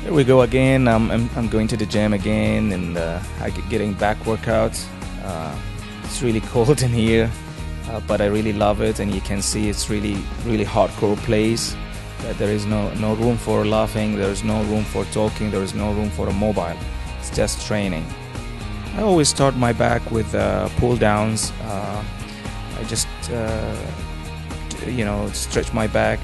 Here we go again. I'm going to the gym again, and getting back workouts. It's really cold in here, but I really love it, and you can see it's really hardcore place. There is no room for laughing. There is no room for talking. There is no room for a mobile. It's just training. I always start my back with pull downs. I just stretch my back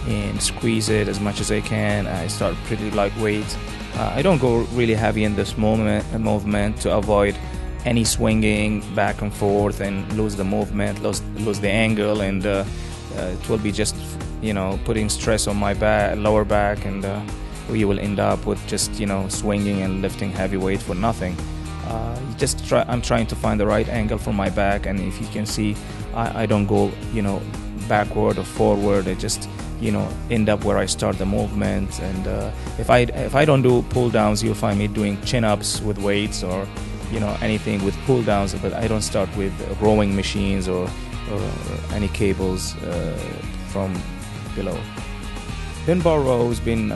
and squeeze it as much as I can. I start pretty lightweight. I don't go really heavy in this movement to avoid any swinging back and forth and lose the movement, lose the angle, and it will be just putting stress on my lower back, and we will end up with just swinging and lifting heavy weight for nothing. I'm trying to find the right angle for my back, and if you can see, I don't go backward or forward. I just end up where I start the movement. And if I don't do pull downs, you'll find me doing chin-ups with weights or anything with pull downs, but I don't start with rowing machines or any cables from below. Pin bar row has been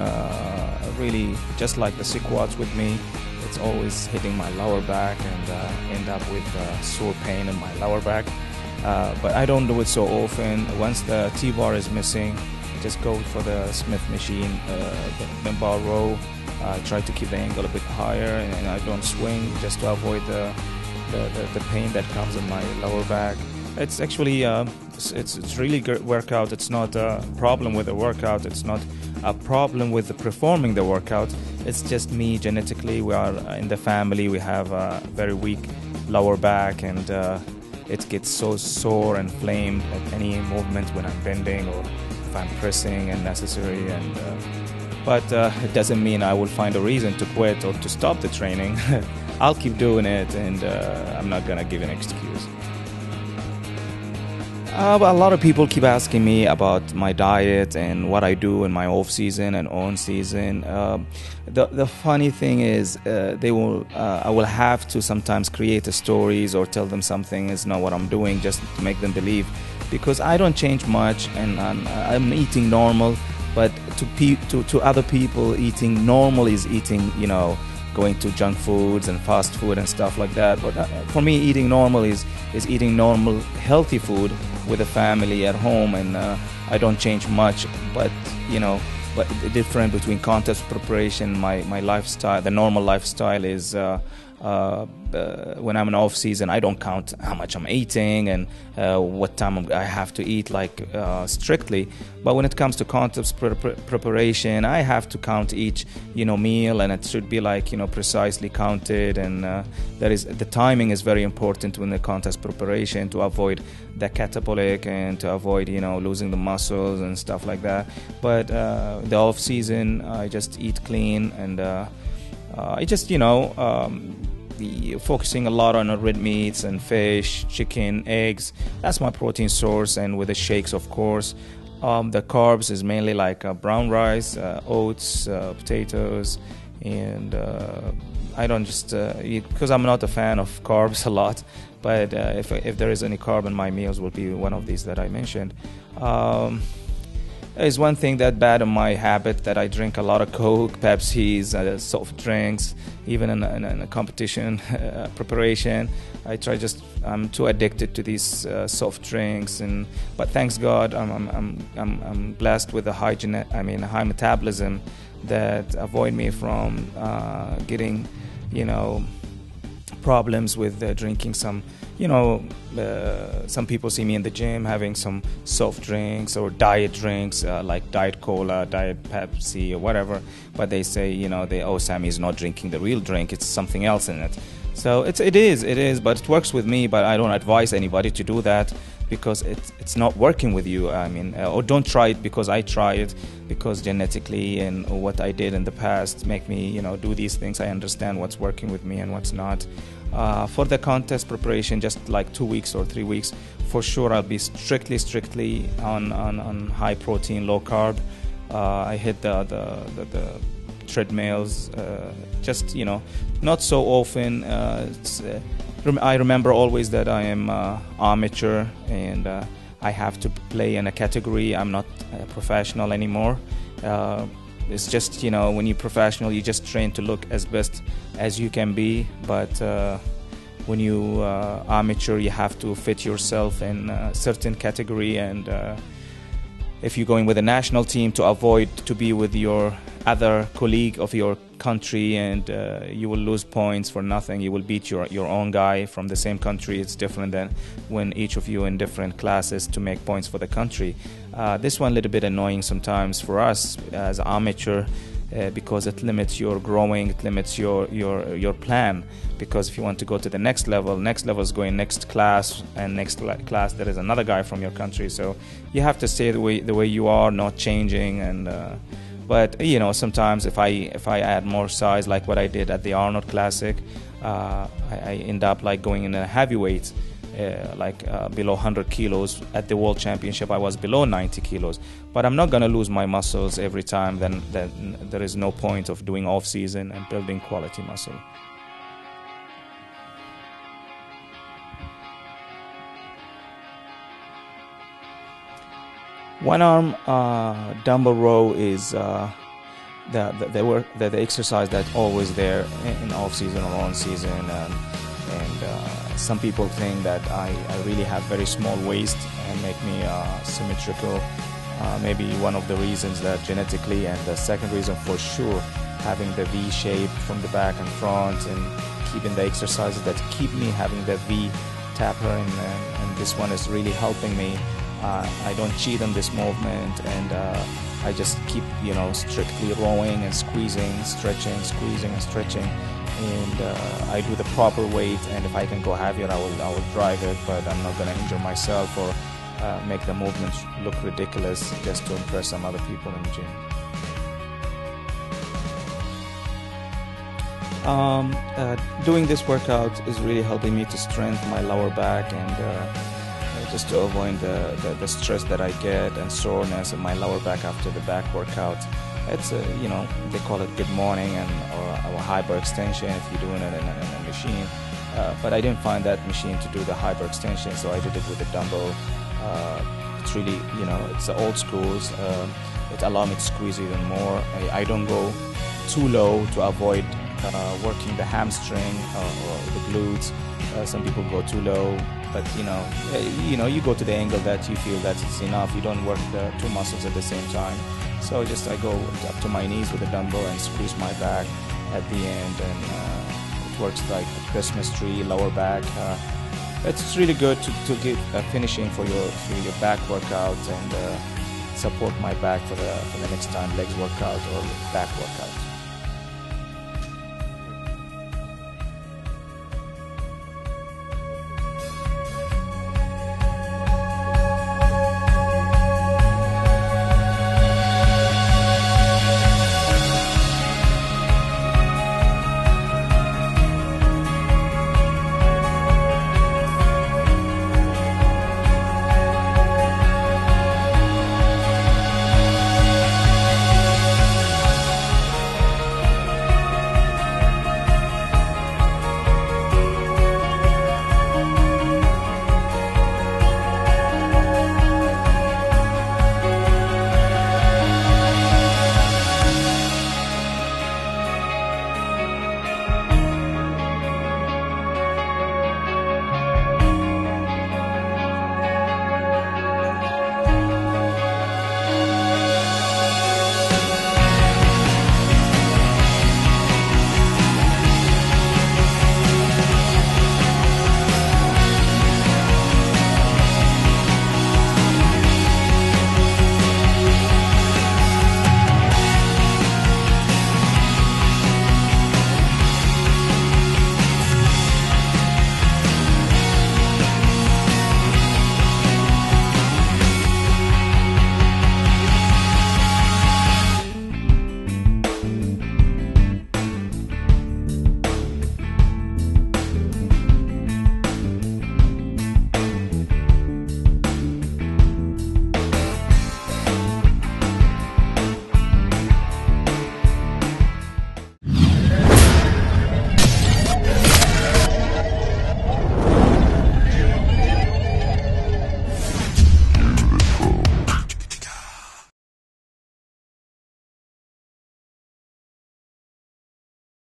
really just like the squats with me. It's always hitting my lower back and end up with sore pain in my lower back. But I don't do it so often. Once the T-bar is missing, I just go for the Smith machine, the pin bar row. I try to keep the angle a bit higher, and I don't swing just to avoid the pain that comes in my lower back. It's actually it's really good workout. It's not a problem with the workout. It's not a problem with performing the workout. It's just me genetically. We are in the family. We have a very weak lower back, and it gets so sore and inflamed at any movement when I'm bending or if I'm pressing and necessary. And but it doesn't mean I will find a reason to quit or to stop the training. I'll keep doing it, and I'm not gonna give an excuse. But a lot of people keep asking me about my diet and what I do in my off season and on season. The funny thing is, I will have to sometimes create stories or tell them something is not what I'm doing just to make them believe, because I don't change much, and I'm eating normal. But to other people, eating normal is eating going to junk foods and fast food and stuff like that. But for me, eating normal is eating normal, healthy food with a family at home, and I don't change much. But the difference between contest preparation, my lifestyle, the normal lifestyle is when I'm in off season, I don't count how much I'm eating and what time I have to eat strictly. But when it comes to contest preparation, I have to count each meal, and it should be precisely counted. And the timing is very important when the contest preparation, to avoid the catabolic and to avoid losing the muscles and stuff like that. But the off season, I just eat clean, and I just focusing a lot on red meats and fish, chicken, eggs. That's my protein source, and with the shakes, of course. The carbs is mainly brown rice, oats, potatoes, and I don't just eat, because I'm not a fan of carbs a lot. But if there is any carb in my meals, will be one of these that I mentioned. There's one thing that bad in my habit, that I drink a lot of Coke, Pepsis, soft drinks, even in a competition preparation. I'm too addicted to these soft drinks, but thanks God, I'm blessed with a high metabolism that avoid me from getting problems with drinking some. Some people see me in the gym having some soft drinks or diet drinks, like Diet Cola, Diet Pepsi, or whatever. But they say, Sammy's not drinking the real drink. It's something else in it. So it is, but it works with me. But I don't advise anybody to do that, because it's not working with you. Or don't try it, because I try it, because genetically and what I did in the past make me, do these things. I understand what's working with me and what's not. For the contest preparation, just like 2 weeks or 3 weeks, for sure I'll be strictly on high protein, low carb. I hit the treadmills, just not so often. I remember always that I am amateur, and I have to play in a category. I'm not a professional anymore. it's just, when you're professional, you just train to look as best as you can be. But when you amateur, you have to fit yourself in a certain category. And if you're going with a national team, to avoid to be with your other colleague of your country, and you will lose points for nothing. You will beat your own guy from the same country. It's different than when each of you in different classes to make points for the country. This one a little bit annoying sometimes for us as amateur, because it limits your growing, it limits your plan. Because if you want to go to the next level is going next class, and next class there is another guy from your country. So you have to stay the way you are, not changing. And but sometimes if I add more size, like what I did at the Arnold Classic, I end up like going in a heavyweight, below 100 kilos. At the World Championship I was below 90 kilos. But I'm not going to lose my muscles every time. Then there is no point of doing off season and building quality muscle. One arm dumbbell row is the exercise that's always there in off season or on season. And some people think that I really have very small waist and make me symmetrical. Maybe one of the reasons that genetically, and the second reason for sure, having the V shape from the back and front, and keeping the exercises that keep me having the V taper, and this one is really helping me. I don't cheat on this movement, and I just keep strictly rowing and squeezing, stretching, squeezing and stretching, and I do the proper weight. And if I can go heavier, I will drive it, but I'm not going to injure myself or make the movements look ridiculous just to impress some other people in the gym. Doing this workout is really helping me to strengthen my lower back, and just to avoid the stress that I get and soreness in my lower back after the back workout. It's they call it good morning or hyperextension if you're doing it in a machine. But I didn't find that machine to do the hyperextension, so I did it with a dumbbell. It's really, it's the old schools. It allowed me to squeeze even more. I don't go too low to avoid working the hamstring or the glutes. Some people go too low, but you go to the angle that you feel that it's enough. You don't work the two muscles at the same time. So I go up to my knees with the dumbbell and squeeze my back at the end, and it works like a Christmas tree, lower back. It's really good to get finishing for your back workout, and support my back for the next time legs workout or back workout.